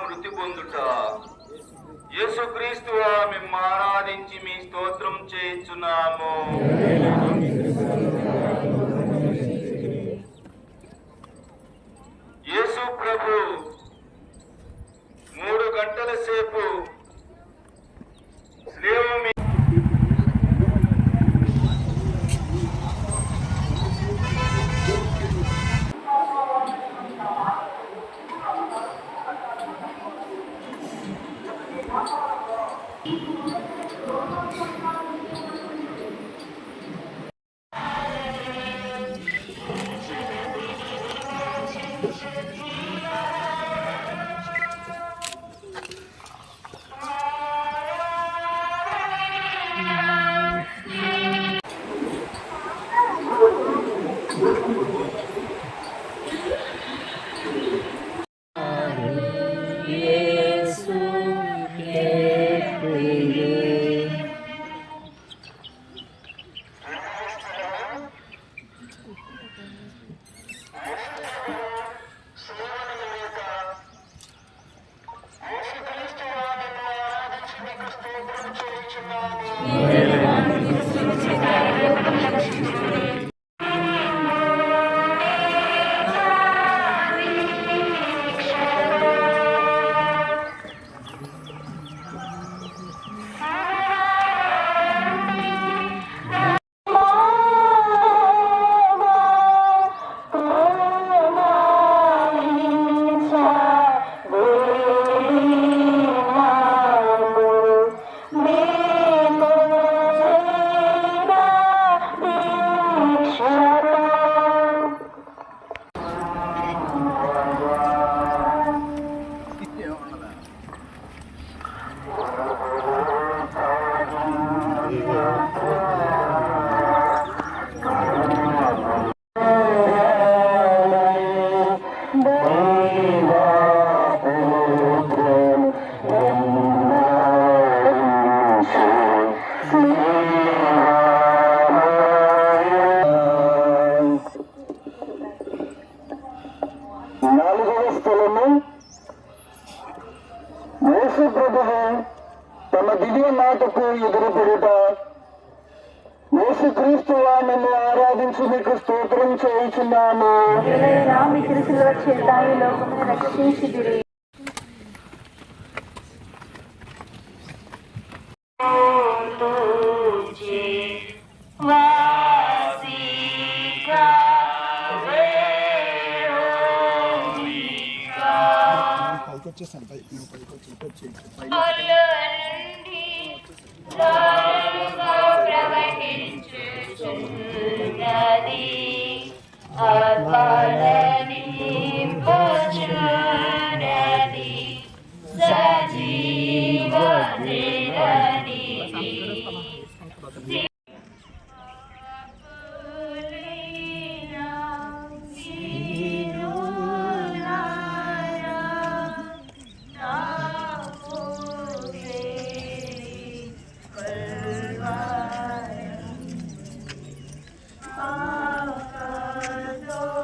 మృతి పొందుట. యేసుక్రీస్తువా మిమ్ము ఆరాధించి మీ స్తోత్రం చేయుచున్నాము. యేసు ప్రభు 3 గంటల సేపు స్లేవ తమ దివ్య మాటకు ఎదురుపడుట. యేసుక్రీస్తువా నిన్ను ఆరాధించి మీకు స్తోత్రం చేయుచున్నాము. రక్షించిదిరి. వచ్చేసాను పైకి Oh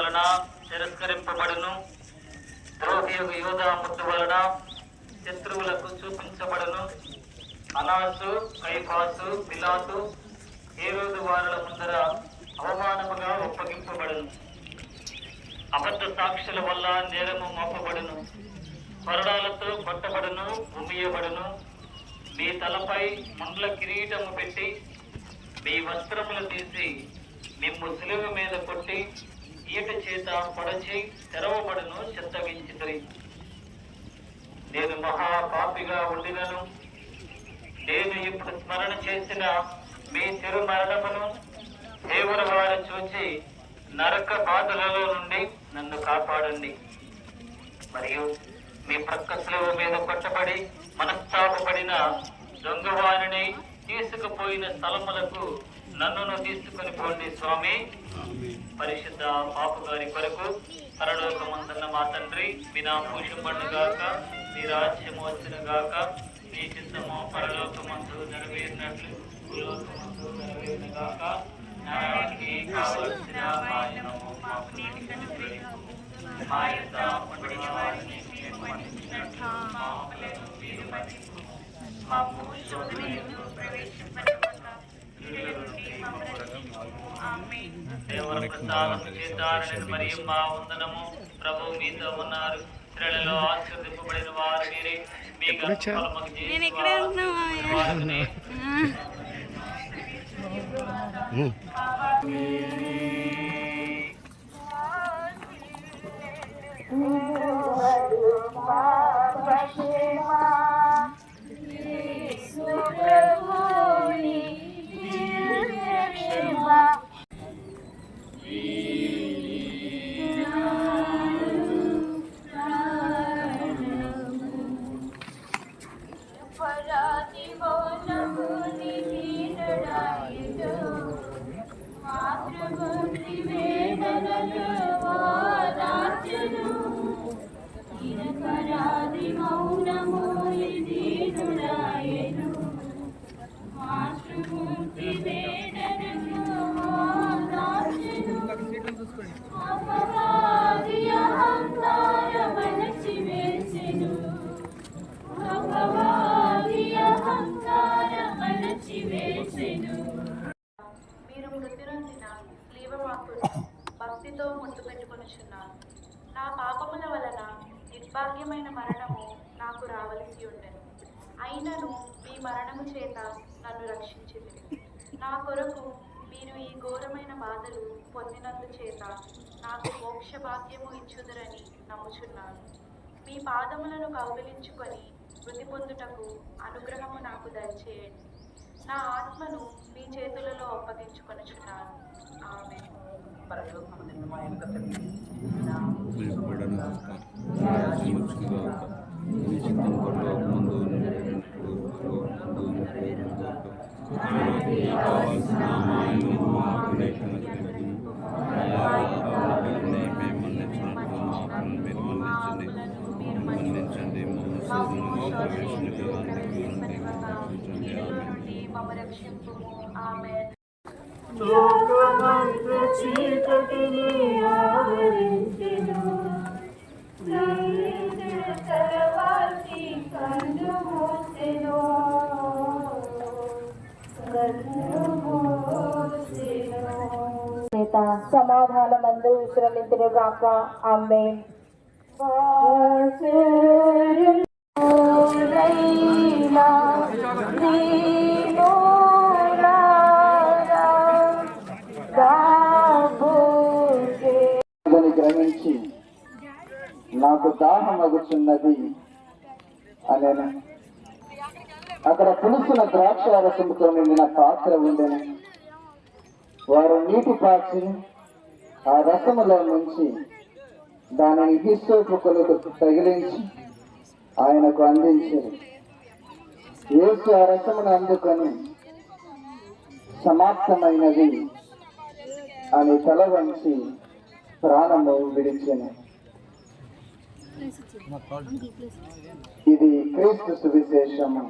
వలన తిరస్కరింపబడును. ద్రోహి యోధా ముద్దు వలన శత్రువులకు చూపించబడును. అనాసు, కైఫాసు, పిలాతు, హేరోదు వారుల ముందర అవమానముగా ఒప్పగింపబడును. అబద్ధ సాక్షుల వల్ల నేరము మోపబడును. కొరడాలతో కొట్టబడును, ఉమ్మియబడును. మీ తలపై ముండ్ల కిరీటము పెట్టి మీ వస్త్రములు తీసి మిమ్ము సిలువ మీద కొట్టి ఈట చేత పొడచి తెరవబడును చిత్తగించితిరి. నేను మహాపాపిగా ఉండినను నేను ఇప్పుడు స్మరణ చేసిన మీ తిరు మరణమును దేవుని వారు చూచి నరక బాధలలో నుండి నన్ను కాపాడండి. మరియు మీ ప్రక్క శిలువ మీద కొట్టబడి మనస్తాపపడిన దొంగవారిని తీసుకుపోయిన స్థలములకు నన్నును తీసుకుని పోండి స్వామి. పరిశుద్ధ పాపు గారి కొరకు పరలోకమందున్న మా తండ్రి, మీ నామము పూజింపబడుగాక, మీ రాజ్యము వచ్చునుగాక, మీ చిత్తము పరలోకమందు నెరవేరినట్లు భూలోకమందు నెరవేరునుగాక. నానాటికి కావలసిన మాయనము మాకు నేటికి అనుగ్రహించు. మా యొద్ద అప్పటి వారిని మేము మన్నించినట్లు మా అప్పులను మీరు మన్నించు. మాకు శోధనయందు ప్రవేశింపనివ్వక కీడుల నుండి మమ్మల్ని రక్షించు. ఆమేన్. దేవుని ప్రసాదము చేత మరియు మా వందనము. ప్రభు మీతో ఉన్నారు. స్త్రీలలో ఆశీర్వదింపబడిన వారు మీరే. మీ గర్భఫలముకు చేసిన మీరు మృతి నొందిన స్లీవమాకును భక్తితో ముద్దు పెట్టుకొనుచున్నాను. నా పాపముల వలన నిర్భాగ్యమైన మరణము నాకు రావలసి ఉండెను. అయినను మీ మరణము చేత నన్ను రక్షించింది. నా కొరకు మీరు ఈ ఘోరమైన బాధలు పొందినందు చేత నాకు మోక్ష భాగ్యము ఇచ్చుదురని నమ్ముచున్నాను. మీ పాదములను కౌగిలించుకొని వృద్ధి పొందుటకు అనుగ్రహము నాకు దయచేయండి. నా ఆత్మను మీ చేతులలో అప్పగించుకొనుచున్నాను. ఆమేన్. లోకమందు చీకటిని ఆవరించెను, తరవాతి కన్ను మూసెను. సమాధానమందు విశ్రమించుగాక. ఆమేన్. గ్రహించి నాకు దాహం అగుచున్నది అనేను. అక్కడ పులుసున ద్రాక్ష రసముతో నిండిన పాత్ర ఉండెను. వారు నీటి పాచి ఆ రసములో నుంచి దానిని హిస్సోపు కొలకు తగిలించి ఆయనకు అందించారు. యేసు ఆ రసమును అందుకొని సమాప్తమైనది అని తల వంచి ప్రాణము విడిచెను. ఇది క్రీస్తు సువిశేషము.